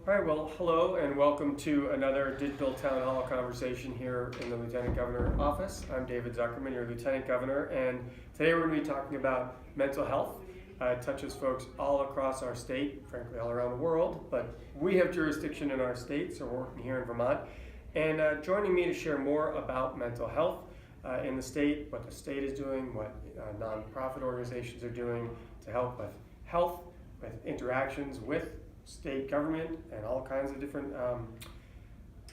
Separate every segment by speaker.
Speaker 1: All right, well, hello and welcome to another digital town hall conversation here in the Lieutenant Governor office. I'm David Zuckerman, your Lieutenant Governor, and today we're going to be talking about mental health. It touches folks all across our state, frankly all around the world, but we have jurisdiction in our state, so we're working here in Vermont. And joining me to share more about mental health in the state, what the state is doing, what nonprofit organizations are doing to help with health, with interactions with state government and all kinds of different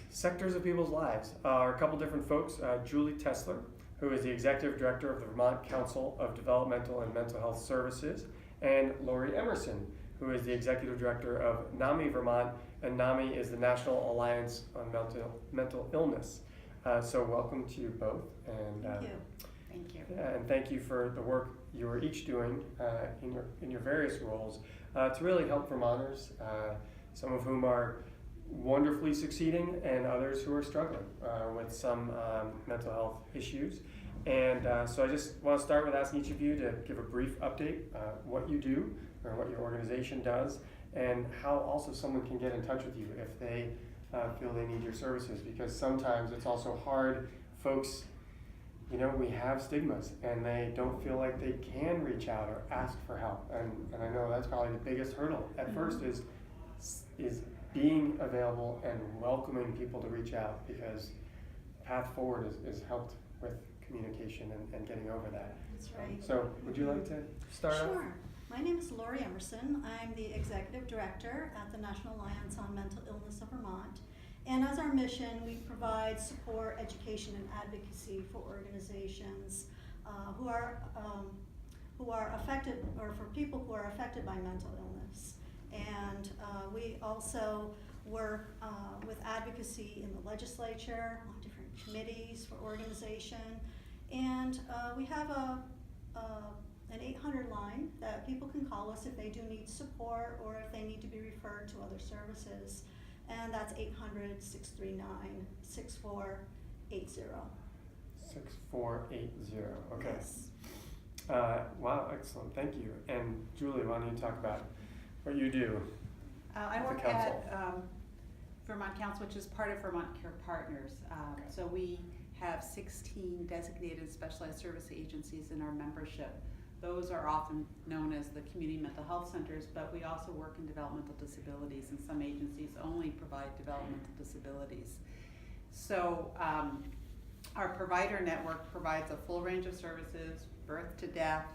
Speaker 1: sectors of people's lives are a couple different folks. Julie Tesler, who is the Executive Director of the Vermont Council of Developmental and Mental Health Services, and Lori Emerson, who is the Executive Director of NAMI Vermont, and NAMI is the National Alliance on Mental Illness. So welcome to you both. And
Speaker 2: Thank you. Thank you.
Speaker 1: And thank you for the work you are each doing in your various roles to really help Vermonters, some of whom are wonderfully succeeding and others who are struggling with some mental health issues. And so I just want to start with asking each of you to give a brief update, what you do or what your organization does, and how also someone can get in touch with you if they feel they need your services, because sometimes it's also hard. Folks, you know, we have stigmas and they don't feel like they can reach out or ask for help. And I know that's probably the biggest hurdle at first is being available and welcoming people to reach out, because path forward is helped with communication and getting over that.
Speaker 2: That's right.
Speaker 1: So would you like to start off?
Speaker 2: Sure. My name is Lori Emerson. I'm the Executive Director at the National Alliance on Mental Illness of Vermont. And as our mission, we provide support, education, and advocacy for organizations who are affected, or for people who are affected by mental illness. And we also work with advocacy in the legislature, on different committees for organization. And we have an 800 line that people can call us if they do need support or if they need to be referred to other services. And that's 800-639-6480.
Speaker 1: 6480. Okay.
Speaker 2: Yes.
Speaker 1: Wow, excellent. Thank you. And Julie, why don't you talk about what you do?
Speaker 3: I
Speaker 1: the
Speaker 3: work
Speaker 1: council.
Speaker 3: at Vermont Council, which is part of Vermont Care Partners.
Speaker 1: Okay.
Speaker 3: So we have 16 designated specialized service agencies in our membership. Those are often known as the community mental health centers, but we also work in developmental disabilities, and some agencies only provide developmental disabilities. So our provider network provides a full range of services, birth to death,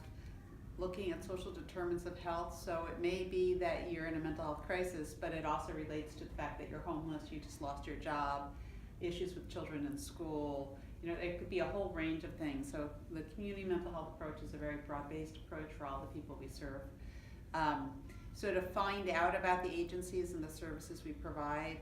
Speaker 3: looking at social determinants of health. So it may be that you're in a mental health crisis, but it also relates to the fact that you're homeless, you just lost your job, issues with children in school. You know, it could be a whole range of things. So the community mental health approach is a very broad-based approach for all the people we serve. So to find out about the agencies and the services we provide,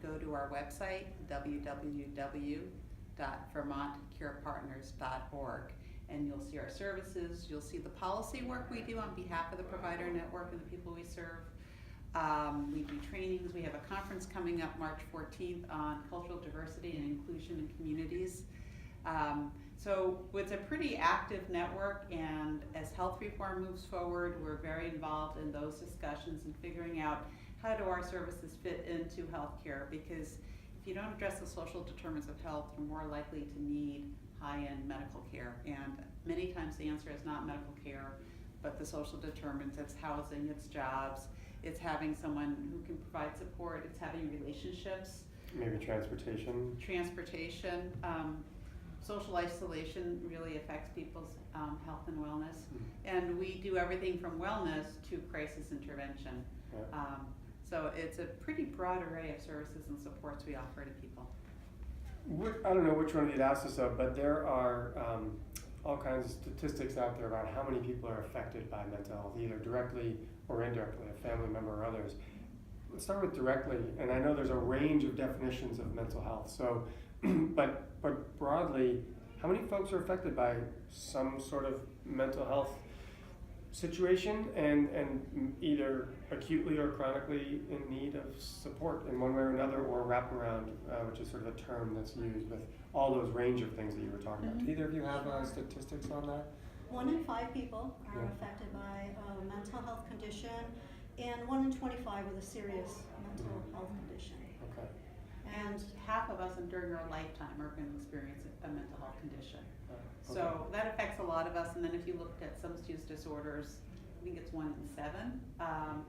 Speaker 3: go to our website, www.vermontcarepartners.org, and you'll see our services. You'll see the policy work we do on behalf of the provider network and the people we serve. We do trainings. We have a conference coming up March 14th on cultural diversity and inclusion in communities. So it's a pretty active network, and as health reform moves forward, we're very involved in those discussions and figuring out how do our services fit into healthcare, because if you don't address the social determinants of health, you're more likely to need high-end medical care. And many times the answer is not medical care, but the social determinants. It's housing, it's jobs, it's having someone who can provide support, it's having relationships.
Speaker 1: Maybe transportation.
Speaker 3: Social isolation really affects people's health and wellness. And we do everything from wellness to crisis intervention.
Speaker 1: Yeah.
Speaker 3: So it's a pretty broad array of services and supports we offer to people.
Speaker 1: I don't know which one you'd ask us of, but there are all kinds of statistics out there about how many people are affected by mental health, either directly or indirectly, a family member or others. Let's start with directly, and I know there's a range of definitions of mental health. So, but broadly, how many folks are affected by some sort of mental health situation and either acutely or chronically in need of support in one way or another, or wraparound, which is sort of a term that's used with all those range of things that you were talking about. Do either of you have statistics on that?
Speaker 2: 1 in 5 people are
Speaker 1: Yeah.
Speaker 2: affected by a mental health condition, and 1 in 25 with a serious mental health condition.
Speaker 1: Okay.
Speaker 3: And half of us during our lifetime are going to experience a mental health condition.
Speaker 1: Okay.
Speaker 3: So that affects a lot of us. And then if you looked at substance disorders, I think it's 1 in 7.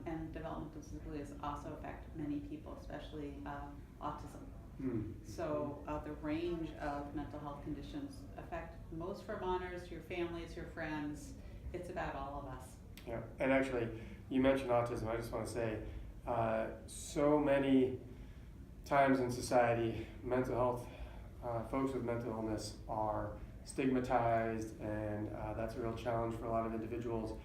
Speaker 3: And developmental disabilities also affect many people, especially autism. So the range of mental health conditions affect most Vermonters, your families, your friends. It's about all of us.
Speaker 1: Yeah, and actually, you mentioned autism. I just want to say, so many times in society, mental health, folks with mental illness are stigmatized, and that's a real challenge for a lot of individuals.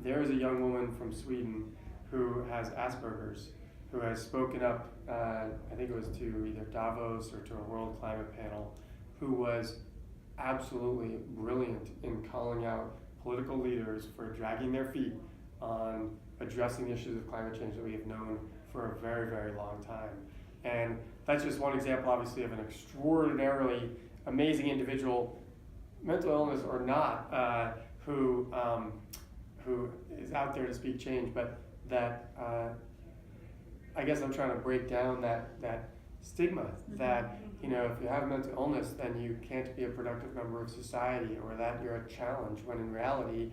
Speaker 1: There is a young woman from Sweden who has Asperger's, who has spoken up, I think it was to either Davos or to a World Climate Panel, who was absolutely brilliant in calling out political leaders for dragging their feet on addressing issues of climate change that we have known for a very, very long time. And that's just one example, obviously, of an extraordinarily amazing individual, mental illness or not, who is out there to speak change. But that, I guess I'm trying to break down that stigma that, you know, if you have mental illness, then you can't be a productive member of society, or that you're a challenge, when in reality,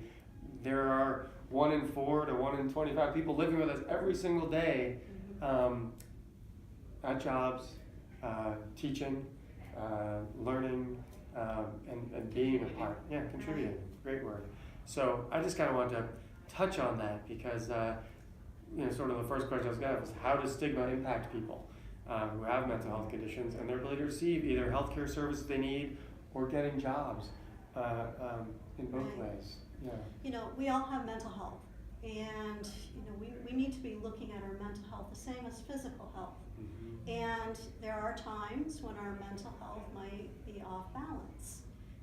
Speaker 1: there are 1 in 4 to 1 in 25 people living with us every single day, at jobs, teaching, learning, and being a part. Yeah, contributing. Great word. So I just kind of wanted to touch on that because, you know, sort of the first question I was going to ask was, how does stigma impact people who have mental health conditions and their ability to receive either healthcare services they need or getting jobs in both ways? Yeah.
Speaker 2: You know, we all have mental health, and you know, we need to be looking at our mental health the same as physical health. And there are times when our mental health might be off balance,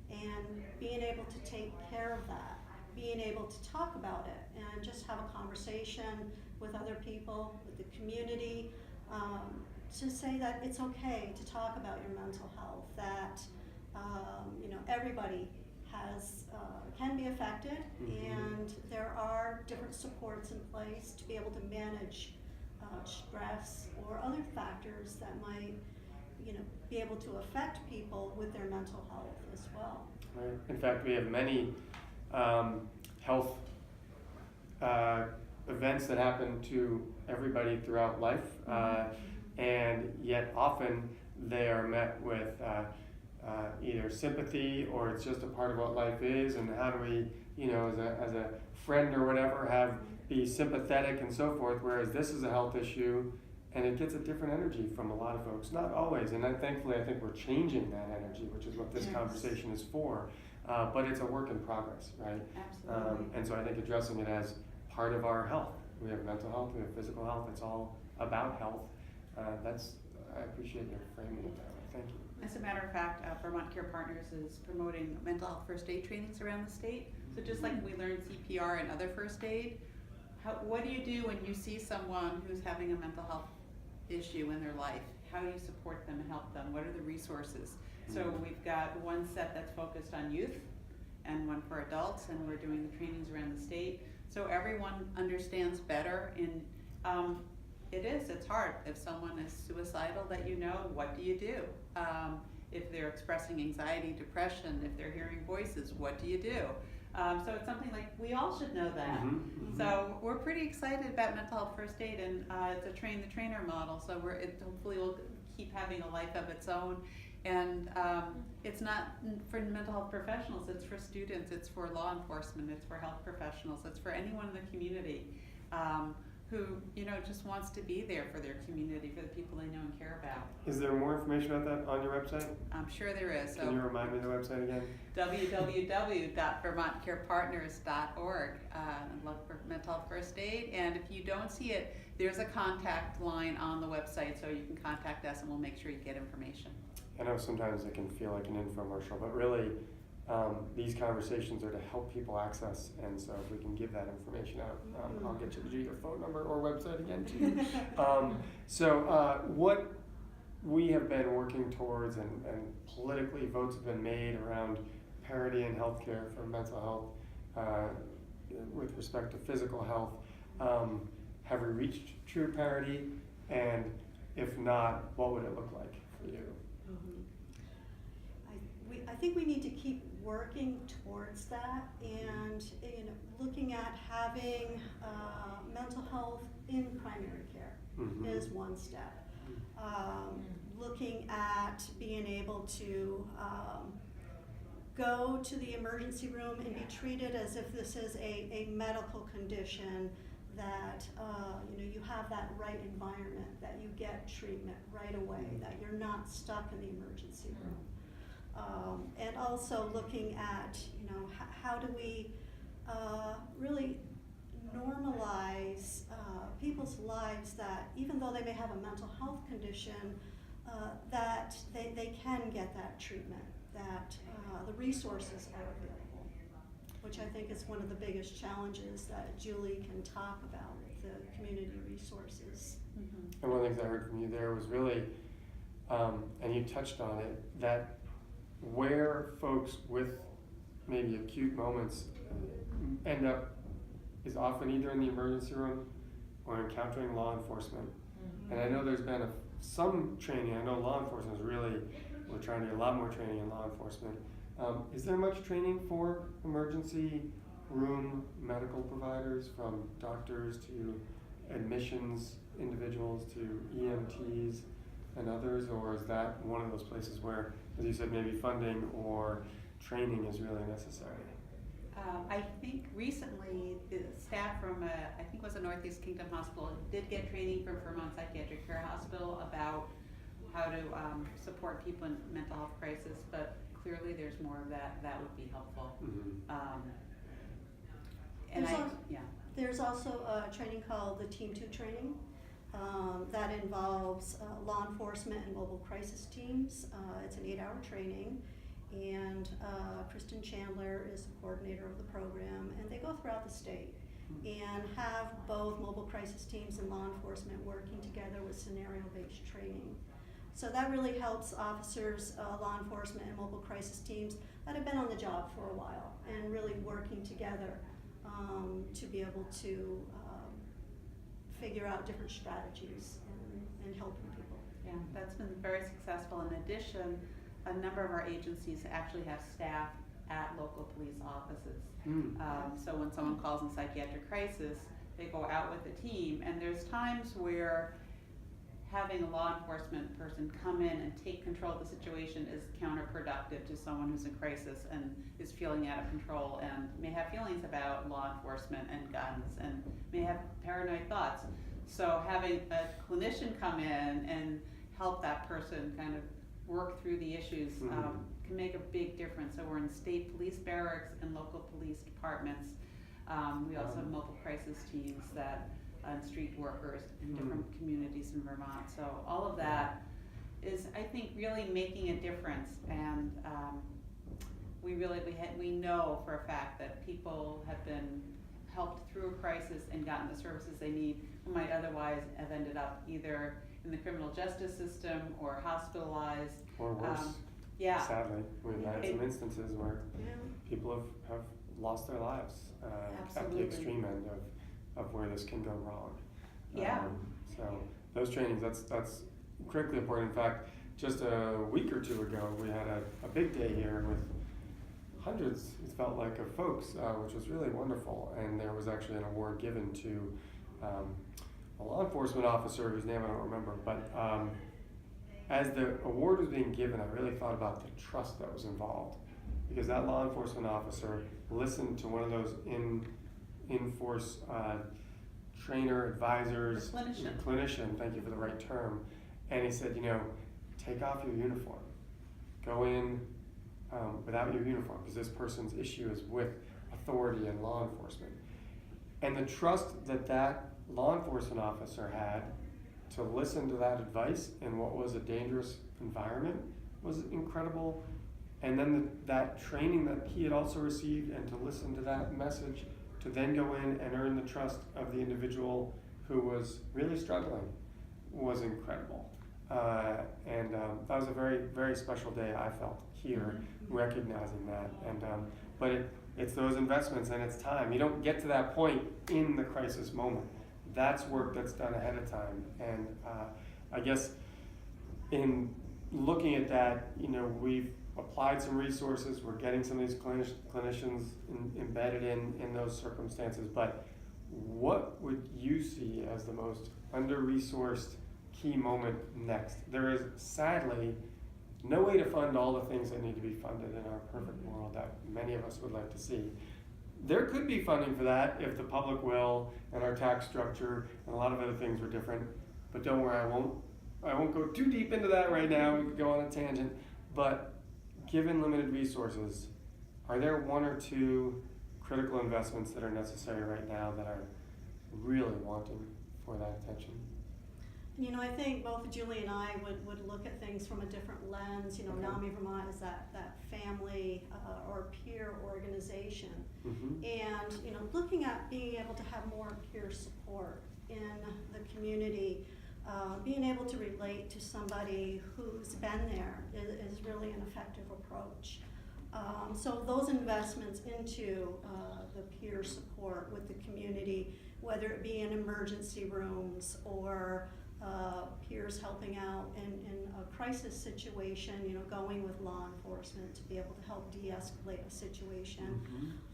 Speaker 2: and being able to take care of that, being able to talk about it and just have a conversation with other people, with the community, to say that it's okay to talk about your mental health, that you know, everybody can be affected, and there are different supports in place to be able to manage stress or other factors that might, you know, be able to affect people with their mental health as well.
Speaker 1: Right. In fact, we have many health events that happen to everybody throughout life, and yet often they are met with either sympathy, or it's just a part of what life is, and how do we, you know, as a friend or whatever, be sympathetic and so forth, whereas this is a health issue and it gets a different energy from a lot of folks. Not always, and thankfully I think we're changing that energy, which is what this conversation is for, but it's a work in progress, right?
Speaker 3: Absolutely.
Speaker 1: And so I think addressing it as part of our health. We have mental health, we have physical health, it's all about health. I appreciate your framing it that way. Thank you.
Speaker 3: As a matter of fact, Vermont Care Partners is promoting mental health first aid trainings around the state. So just like we learn CPR and other first aid, what do you do when you see someone who's having a mental health issue in their life? How do you support them and help them? What are the resources? So we've got one set that's focused on youth and one for adults, and we're doing the trainings around the state. So everyone understands better. It's hard. If someone is suicidal that you know, what do you do? If they're expressing anxiety, depression, if they're hearing voices, what do you do? So it's something like we all should know that. So we're pretty excited about mental health first aid, and it's a train the trainer model. So hopefully will keep having a life of its own. And it's not for mental health professionals, it's for students, it's for law enforcement, it's for health professionals, it's for anyone in the community who, you know, just wants to be there for their community, for the people they know and care about.
Speaker 1: Is there more information about that on your website?
Speaker 3: I'm sure there is.
Speaker 1: Can you remind me of the website again?
Speaker 3: www.vermontcarepartners.org. Look for mental health first aid, and if you don't see it, there's a contact line on the website, so you can contact us and we'll make sure you get information.
Speaker 1: I know sometimes it can feel like an infomercial, but really these conversations are to help people access, and so if we can give that information out, I'll get you to do your phone number or website again too. What we have been working towards, and politically votes have been made around parity in healthcare for mental health with respect to physical health. have we reached true parity? And if not, what would it look like for you?
Speaker 2: I think we need to keep working towards that, and looking at having mental health in primary care is one step. Looking at being able to go to the emergency room and be treated as if this is a medical condition, that you have that right environment, that you get treatment right away, that you're not stuck in the emergency room. And also looking at how do we really normalize people's lives, that even though they may have a mental health condition, that they can get that treatment, that the resources are available, which I think is one of the biggest challenges that Julie can talk about, the community resources.
Speaker 1: And one of the things I heard from you there was really, and you touched on it, that where folks with maybe acute moments end up is often either in the emergency room or encountering law enforcement. And I know there's been some training. I know law enforcement is really, we're trying to get a lot more training in law enforcement. Is there much training for emergency room medical providers, from doctors to admissions individuals to EMTs and others, or is that one of those places where, as you said, maybe funding or training is really necessary?
Speaker 3: I think recently the staff from I think it was a Northeast Kingdom hospital did get training from Vermont Psychiatric Care Hospital about how to support people in mental health crisis, but clearly there's more of that would be helpful.
Speaker 2: There's also a training called the Team 2 training that involves law enforcement and mobile crisis teams. It's an 8-hour training, and Kristen Chandler is the coordinator of the program, and they go throughout the state and have both mobile crisis teams and law enforcement working together with scenario-based training. So that really helps officers, law enforcement, and mobile crisis teams that have been on the job for a while and really working together to be able to figure out different strategies and helping people.
Speaker 3: Yeah, that's been very successful. In addition, a number of our agencies actually have staff at local police offices. So when someone calls in psychiatric crisis, they go out with a team, and there's times where having a law enforcement person come in and take control of the situation is counterproductive to someone who's in crisis and is feeling out of control and may have feelings about law enforcement and guns and may have paranoid thoughts. So having a clinician come in and help that person kind of work through the issues can make a big difference. So we're in state police barracks and local police departments. We also have mobile crisis teams and street workers in different communities in Vermont. So all of that is, I think, really making a difference. And we know for a fact that people have been helped through a crisis and gotten the services they need, who might otherwise have ended up either in the criminal justice system or hospitalized.
Speaker 1: Or worse. Sadly, we've had some instances where people have lost their lives at the extreme end of where this can go wrong. So those trainings, that's critically important. In fact, just a week or two ago, we had a big day here with hundreds, it felt like, of folks, which was really wonderful. And there was actually an award given to a law enforcement officer whose name I don't remember, but as the award was being given, I really thought about the trust that was involved, because that law enforcement officer listened to one of those in-force trainer, advisors, clinician, thank you for the right term, and he said, take off your uniform. Go in without your uniform, because this person's issue is with authority and law enforcement. And the trust that law enforcement officer had to listen to that advice in what was a dangerous environment was incredible. And then that training that he had also received, and to listen to that message, to then go in and earn the trust of the individual who was really struggling, was incredible. And that was a very, very special day, I felt, here, recognizing that. And but it's those investments, and it's time. You don't get to that point in the crisis moment. That's work that's done ahead of time. And I guess in looking at that, we've applied some resources. We're getting some of these clinicians embedded in those circumstances. But what would you see as the most under-resourced key moment next? There is sadly no way to fund all the things that need to be funded in our perfect world that many of us would like to see. There could be funding for that if the public will and our tax structure and a lot of other things were different. But don't worry, I won't go too deep into that right now. We could go on a tangent. But given limited resources, are there one or two critical investments that are necessary right now that are really wanting for that attention?
Speaker 2: I think both Julie and I would look at things from a different lens.
Speaker 1: Okay.
Speaker 2: NAMI Vermont is that family or peer organization.
Speaker 1: Mm-hmm.
Speaker 2: And, looking at being able to have more peer support in the community, being able to relate to somebody who's been there is really an effective approach. So those investments into the peer support with the community, whether it be in emergency rooms or peers helping out in a crisis situation, going with law enforcement to be able to help de-escalate a situation.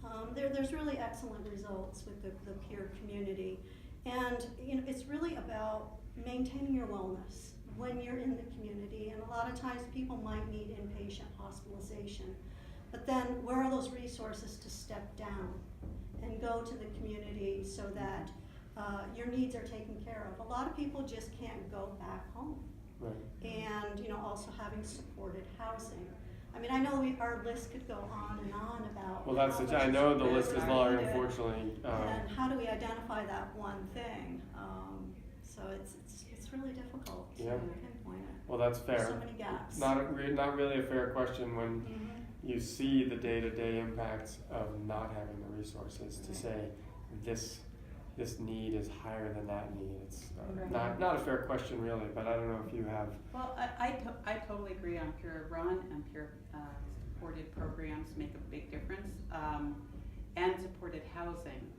Speaker 1: Mm-hmm.
Speaker 2: There's really excellent results with the peer community. And it's really about maintaining your wellness when you're in the community. And a lot of times people might need inpatient hospitalization. But then where are those resources to step down and go to the community so that your needs are taken care of? A lot of people just can't go back home.
Speaker 1: Right.
Speaker 2: And also having supported housing. I mean, I know our list could go on and on about.
Speaker 1: Well, that's I know the list is long, unfortunately.
Speaker 2: And how do we identify that one thing? So it's really difficult to pinpoint it.
Speaker 1: Well, that's fair.
Speaker 2: There's so many gaps.
Speaker 1: Not really a fair question when
Speaker 2: Mm-hmm.
Speaker 1: you see the day-to-day impacts of not having the resources to
Speaker 2: Right.
Speaker 1: say this need is higher than that need. It's
Speaker 2: Right.
Speaker 1: not a fair question really, but I don't know if you have.
Speaker 3: Well, I totally agree on peer run and peer supported programs make a big difference, and supported housing.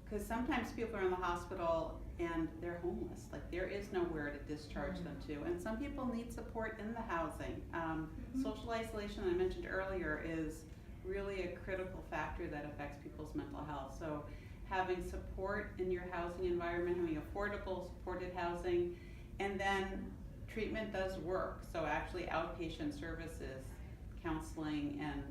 Speaker 3: Because sometimes people are in the hospital and they're homeless. Like there is nowhere to discharge them to, and some people need support in the housing. Social isolation, I mentioned earlier, is really a critical factor that affects people's mental health. So having support in your housing environment, having affordable supported housing, and then treatment does work. So actually outpatient services, counseling, and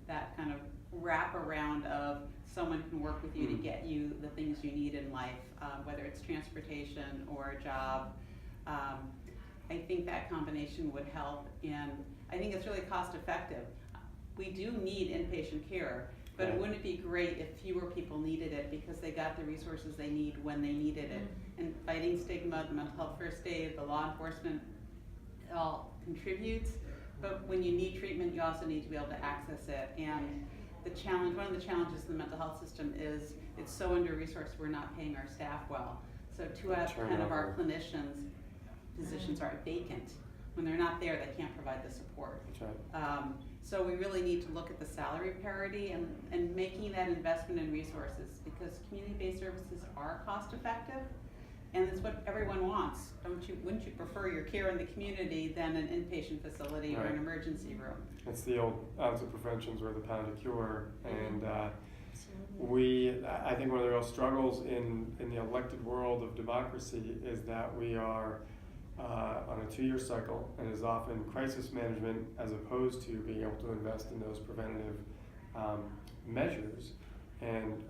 Speaker 3: that kind of wraparound of someone can work with you to get you the things you need in life, whether it's transportation or a job. I think that combination would help, and I think it's really cost effective. We do need inpatient care, but it wouldn't it be great if fewer people needed it because they got the resources they need when they needed it? And fighting stigma, the mental health first aid, the law enforcement, it all contributes, but when you need treatment, you also need to be able to access it. And one of the challenges in the mental health system is it's so under-resourced, we're not paying our staff well. So 2 out of 10 of our positions are vacant. When they're not there, they can't provide the support.
Speaker 1: That's right.
Speaker 3: So we really need to look at the salary parity and making that investment in resources, because community-based services are cost-effective, and it's what everyone wants. Wouldn't you prefer your care in the community than an inpatient facility or an emergency room?
Speaker 1: It's the old ounce of prevention's worth a pound of cure, and I think one of the real struggles in the elected world of democracy is that we are on a 2-year cycle, and is often crisis management as opposed to being able to invest in those preventative measures. And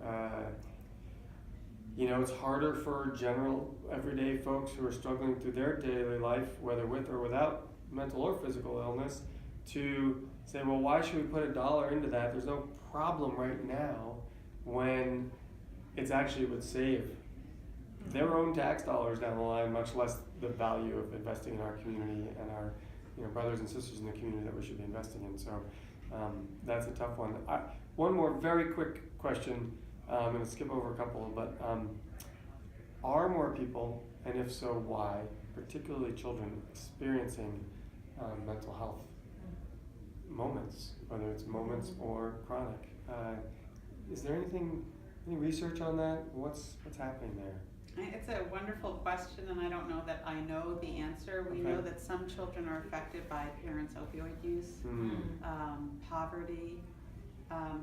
Speaker 1: it's harder for general everyday folks who are struggling through their daily life, whether with or without mental or physical illness, to say, well, why should we put $1 into that? There's no problem right now, when it's actually would save their own tax dollars down the line, much less the value of investing in our community and our brothers and sisters in the community that we should be investing in. So that's a tough one. One more very quick question. I'm going to skip over a couple, but are more people, and if so, why, particularly children, experiencing mental health moments, whether it's moments or chronic? Is there any research on that? What's happening there?
Speaker 3: It's a wonderful question, and I don't know that I know the answer. We know
Speaker 1: Okay.
Speaker 3: that some children are affected by parents' opioid use, poverty,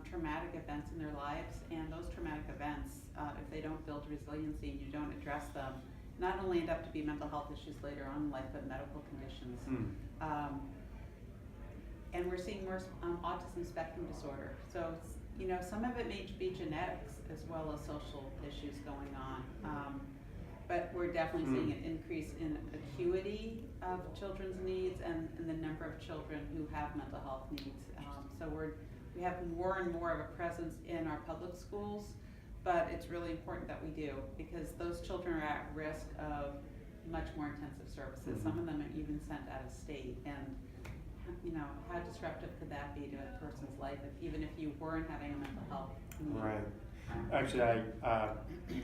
Speaker 3: traumatic events in their lives, and those traumatic events, if they don't build resiliency and you don't address them, not only end up to be mental health issues later on in life, but medical conditions. And we're seeing more autism spectrum disorder. So, you know, some of it may be genetics as well as social issues going on. But we're definitely seeing an increase in acuity of children's needs and the number of children who have mental health needs. So we have more and more of a presence in our public schools, but it's really important that we do, because those children are at risk of much more intensive services. Some of them are even sent out of state, and you know, how disruptive could that be to a person's life even if you weren't having a mental health need?
Speaker 1: Right. Actually,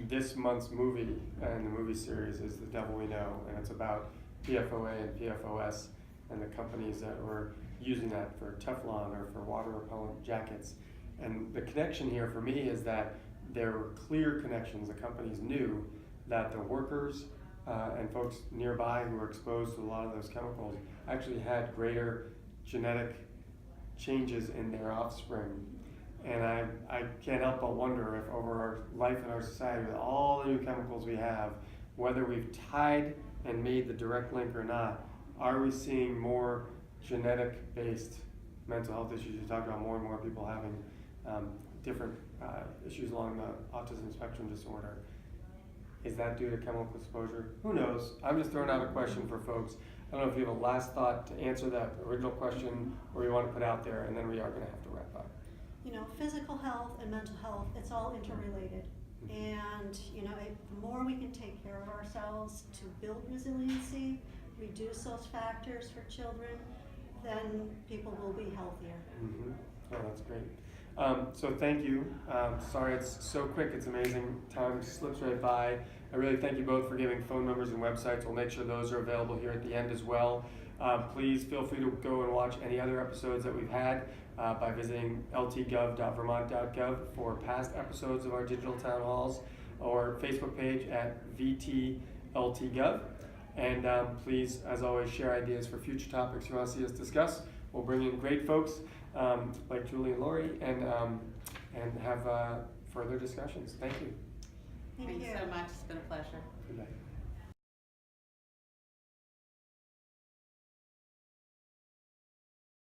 Speaker 1: this month's movie and the movie series is The Devil We Know, and it's about PFOA and PFOS and the companies that were using that for Teflon or for water repellent jackets. And the connection here for me is that there were clear connections. The companies knew that the workers and folks nearby who were exposed to a lot of those chemicals actually had greater genetic changes in their offspring. And I can't help but wonder if over our life in our society, with all the new chemicals we have, whether we've tied and made the direct link or not, are we seeing more genetic-based mental health issues? You talk about more and more people having different issues along the autism spectrum disorder. Is that due to chemical exposure? Who knows? I'm just throwing out a question for folks. I don't know if you have a last thought to answer that original question or you want to put out there, and then we are going to have to wrap up.
Speaker 2: You know, physical health and mental health, it's all interrelated. And, you know, the more we can take care of ourselves to build resiliency, reduce those factors for children, then people will be healthier.
Speaker 1: Oh, that's great. So thank you. Sorry it's so quick, it's amazing. Time slips right by. I really thank you both for giving phone numbers and websites. We'll make sure those are available here at the end as well. Please feel free to go and watch any other episodes that we've had by visiting ltgov.vermont.gov for past episodes of our digital town halls, or Facebook page at VTLTGov. And please, as always, share ideas for future topics you want to see us discuss. We'll bring in great folks like Julie and Lori and have further discussions. Thank you.
Speaker 2: Thank you.
Speaker 3: Thanks so much. It's been a pleasure.
Speaker 1: Good night.